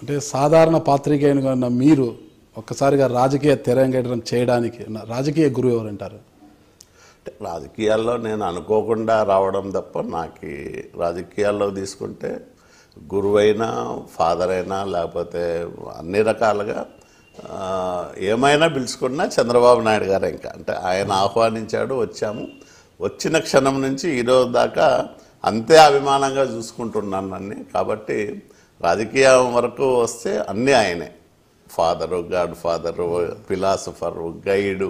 అంటే సాధారణ పాత్రికేయునిగా ఉన్న మీరు ఒక్కసారిగా రాజకీయ తెరంగేట్రం చేయడానికి రాజకీయ గురువు ఎవరంటారు? రాజకీయాల్లో నేను అనుకోకుండా రావడం తప్ప నాకు రాజకీయాల్లో తీసుకుంటే గురువైనా ఫాదర్ అయినా లేకపోతే అన్ని రకాలుగా ఏమైనా పిలుచుకున్నా చంద్రబాబు నాయుడు గారు. ఇంకా అంటే ఆయన ఆహ్వానించాడు, వచ్చాము. వచ్చిన క్షణం నుంచి ఈరోజు దాకా అంతే అభిమానంగా చూసుకుంటున్నాను నన్ను. కాబట్టి రాజకీయం వరకు వస్తే అన్నీ ఆయనే. Father, God father, philosopher, guide,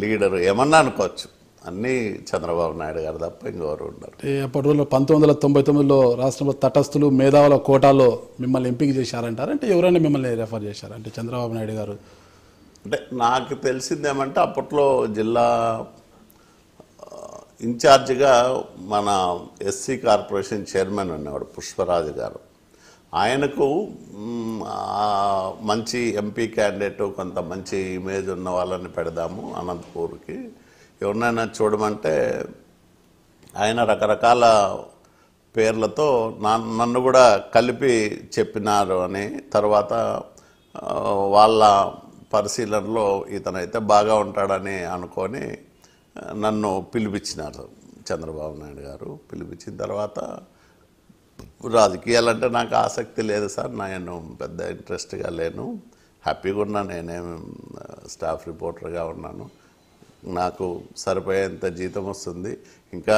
leader ఏమన్నా అనుకోవచ్చు, అన్నీ చంద్రబాబు నాయుడు గారు తప్ప ఇంకెవరు ఉండరు. అప్పటి రోజుల్లో 1999లో రాష్ట్రంలో తటస్థులు మేధావుల కోటాలో మిమ్మల్ని ఎంపిక చేశారంటారు. అంటే ఎవరైనా మిమ్మల్ని రెఫర్ చేశారు అంటే చంద్రబాబు నాయుడు గారు? అంటే నాకు తెలిసింది ఏమంటే అప్పట్లో జిల్లా ఇన్ఛార్జిగా మన ఎస్సీ కార్పొరేషన్ చైర్మన్ ఉన్నవాడు పుష్పరాజు గారు. ఆయనకు మంచి ఎంపీ క్యాండిడేట్, కొంత మంచి ఇమేజ్ ఉన్న వాళ్ళని పెడదాము అనంతపూర్కి, ఎవరినైనా చూడమంటే ఆయన రకరకాల పేర్లతో నన్ను కూడా కలిపి చెప్పినారు అని. తర్వాత వాళ్ళ పరిశీలనలో ఇతనైతే బాగా ఉంటాడని అనుకొని నన్ను పిలిపించినారు చంద్రబాబు నాయుడు గారు. పిలిపించిన తర్వాత రాజకీయాలంటే నాకు ఆసక్తి లేదు సార్, నేను పెద్ద ఇంట్రెస్ట్గా లేను, హ్యాపీగా ఉన్నాను, నేనేం స్టాఫ్ రిపోర్టర్గా ఉన్నాను, నాకు సరిపోయేంత జీతం వస్తుంది, ఇంకా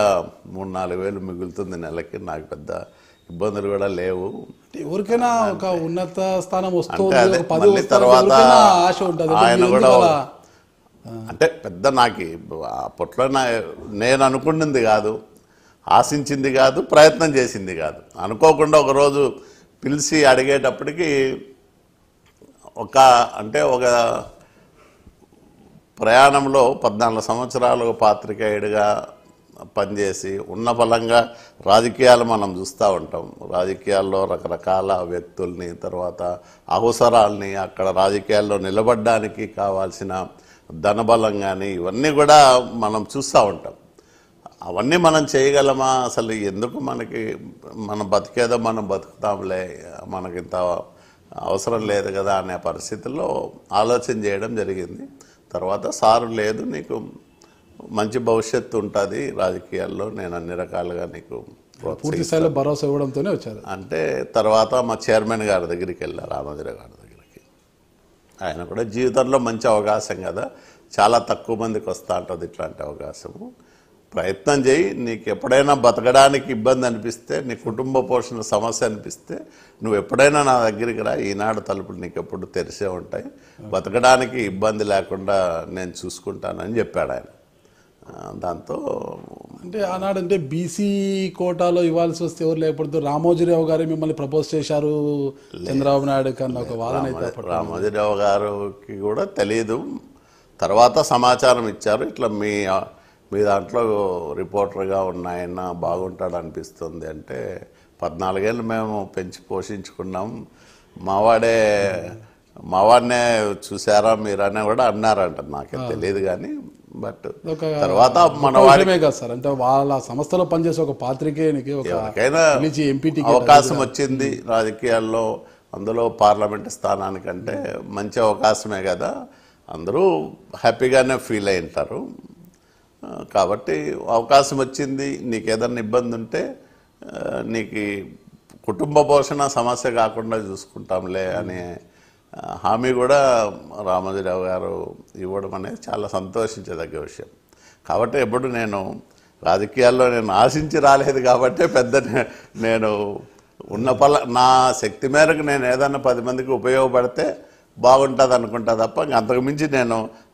3-4 వేలు మిగులుతుంది నెలకి, నాకు పెద్ద ఇబ్బందులు కూడా లేవు. ఎవరికైనా ఒక ఉన్నత స్థానం వస్తుంది, తర్వాత ఆయన కూడా అంటే పెద్ద నాకు అప్పట్లో నేను అనుకున్నది కాదు, ఆశించింది కాదు, ప్రయత్నం చేసింది కాదు. అనుకోకుండా ఒకరోజు పిలిచి అడిగేటప్పటికి ఒక ప్రయాణంలో 14 సంవత్సరాలు పాత్రికేయుడిగా పనిచేసి ఉన్న బలంగా రాజకీయాలు మనం చూస్తూ ఉంటాం. రాజకీయాల్లో రకరకాల వ్యక్తుల్ని, తర్వాత అవసరాల్ని, అక్కడ రాజకీయాల్లో నిలబడడానికి కావాల్సిన ధనబలం కానీ ఇవన్నీ కూడా మనం చూస్తూ ఉంటాం. అవన్నీ మనం చేయగలమా? అసలు ఎందుకు మనం బతికేదో మనం బతుకుతాంలే, మనకింత అవసరం లేదు కదా అనే పరిస్థితుల్లో ఆలోచన చేయడం జరిగింది. తర్వాత సారు లేదు, నీకు మంచి భవిష్యత్తు ఉంటుంది రాజకీయాల్లో, నేను అన్ని రకాలుగా నీకు పూర్తి స్థాయిలో భరోసా ఇవ్వడంతోనే వచ్చారు అంటే. తర్వాత మా చైర్మన్ గారి దగ్గరికి వెళ్ళారు, రామోజీరావు గారి దగ్గరికి. ఆయన కూడా జీవితంలో మంచి అవకాశం కదా, చాలా తక్కువ మందికి వస్తూ ఉంటుంది ఇట్లాంటి అవకాశము, ప్రయత్నం చేయి, నీకు ఎప్పుడైనా బతకడానికి ఇబ్బంది అనిపిస్తే, నీ కుటుంబ పోషణ సమస్య అనిపిస్తే నువ్వు ఎప్పుడైనా నా దగ్గరికి రా, ఈనాడు తలుపులు నీకు ఎప్పుడు తెరిసే ఉంటాయి, బతకడానికి ఇబ్బంది లేకుండా నేను చూసుకుంటానని చెప్పాడు ఆయన. దాంతో అంటే ఆనాడంటే బీసీ కోటాలో ఇవ్వాల్సి వస్తే ఎవరు లేకపోతే రామోజీరావు గారు మిమ్మల్ని ప్రపోజ్ చేశారు చంద్రబాబు నాయుడు కన్నా ఒక వాదన అయితే. రామోజీరావు గారికి కూడా తెలియదు, తర్వాత సమాచారం ఇచ్చారు, ఇట్లా మీ దాంట్లో రిపోర్టర్గా ఉన్న ఆయన బాగుంటాడు అనిపిస్తుంది అంటే. 14 ఏళ్ళు మేము పెంచి పోషించుకున్నాం, మావాడినే చూసారా మీరనే కూడా అన్నారంట, నాకే తెలియదు కానీ. బట్ తర్వాత మన వాడిమే కదా సార్, అంటే వాళ్ళ సంస్థలో పనిచేసే ఒక పాత్రికేయునికి అవకాశం వచ్చింది రాజకీయాల్లో, అందులో పార్లమెంట్ స్థానానికంటే మంచి అవకాశమే కదా, అందరూ హ్యాపీగానే ఫీల్ అయి ఉంటారు. కాబట్టి అవకాశం వచ్చింది, నీకు ఏదైనా ఇబ్బంది ఉంటే నీకు కుటుంబ పోషణ సమస్య కాకుండా చూసుకుంటాంలే అనే హామీ కూడా రామోజీరావు గారు ఇవ్వడం అనేది చాలా సంతోషించదగ్గ విషయం. కాబట్టి ఎప్పుడు నేను రాజకీయాల్లో ఆశించి రాలేదు కాబట్టి నేను నా శక్తి మేరకు నేను ఏదైనా 10 మందికి ఉపయోగపడితే బాగుంటుంది అనుకుంటా తప్ప అంతకుమించి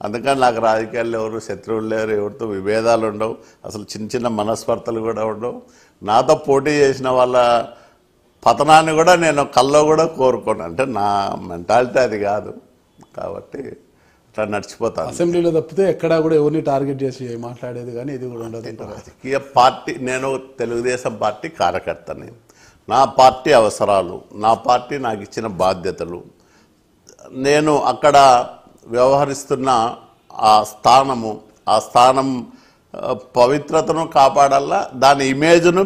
అందుకని నాకు రాజకీయాల్లో ఎవరు శత్రువులు లేరు, ఎవరితో విభేదాలు ఉండవు, అసలు చిన్న మనస్పర్ధలు కూడా ఉండవు. నాతో పోటీ చేసిన వాళ్ళ పతనాన్ని కూడా నేను కల్లో కూడా కోరుకోను, అంటే నా మెంటాలిటీ అది కాదు. కాబట్టి అట్లా నడిచిపోతాను. అసెంబ్లీలో తప్పితే ఎక్కడా కూడా ఎవరిని టార్గెట్ చేసి మాట్లాడేది కానీ ఇది కూడా ఉండదు. రాజకీయ పార్టీ, నేను తెలుగుదేశం పార్టీ కార్యకర్తని, నా పార్టీ అవసరాలు, నా పార్టీ నాకు ఇచ్చిన బాధ్యతలు, నేను అక్కడ వ్యవహరిస్తున్న ఆ స్థానం పవిత్రతను కాపాడాలా, దాని ఇమేజ్ను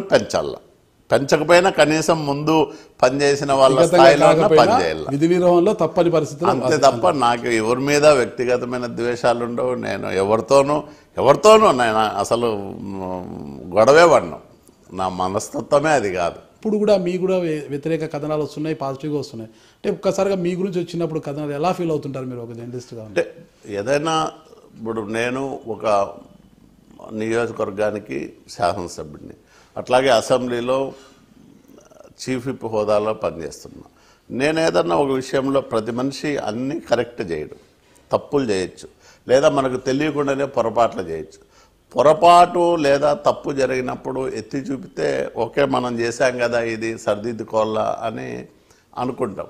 పెంచకపోయినా కనీసం ముందు పనిచేసిన వాళ్ళ వ్యక్తిగతంగా స్థాయిలో కాకపోయినా పనిచేయాలి. విధి నిర్వహణలో తప్పని పరిస్థితులు అంతే తప్ప నాకు ఎవరి మీద వ్యక్తిగతమైన ద్వేషాలు ఉండవు. నేను ఎవరితోనూ నేను అసలు గొడవే పడను. నా మనస్తత్వమే అది కాదు. ఇప్పుడు కూడా మీ కూడా వ్యతిరేక కథనాలు వస్తున్నాయి, పాజిటివ్గా వస్తున్నాయి. అంటే ఒక్కసారిగా మీ గురించి వచ్చినప్పుడు కథనాలు ఎలా ఫీల్ అవుతుంటారు మీరు ఒక జర్నలిస్ట్గా? అంటే ఏదైనా ఇప్పుడు నేను ఒక నియోజకవర్గానికి శాసనసభ్యుడిని, అట్లాగే అసెంబ్లీలో చీఫ్ విప్ హోదాలో పనిచేస్తున్నా. నేను ఏదన్నా ఒక విషయంలో ప్రతి మనిషి అన్నీ కరెక్ట్ చేయడు, తప్పులు చేయొచ్చు, లేదా మనకు తెలియకుండానే పొరపాట్లు చేయొచ్చు. పొరపాటు లేదా తప్పు జరిగినప్పుడు ఎత్తి చూపితే ఓకే మనం చేశాం కదా ఇది సరిదిద్దుకోవాలా అని అనుకుంటాం.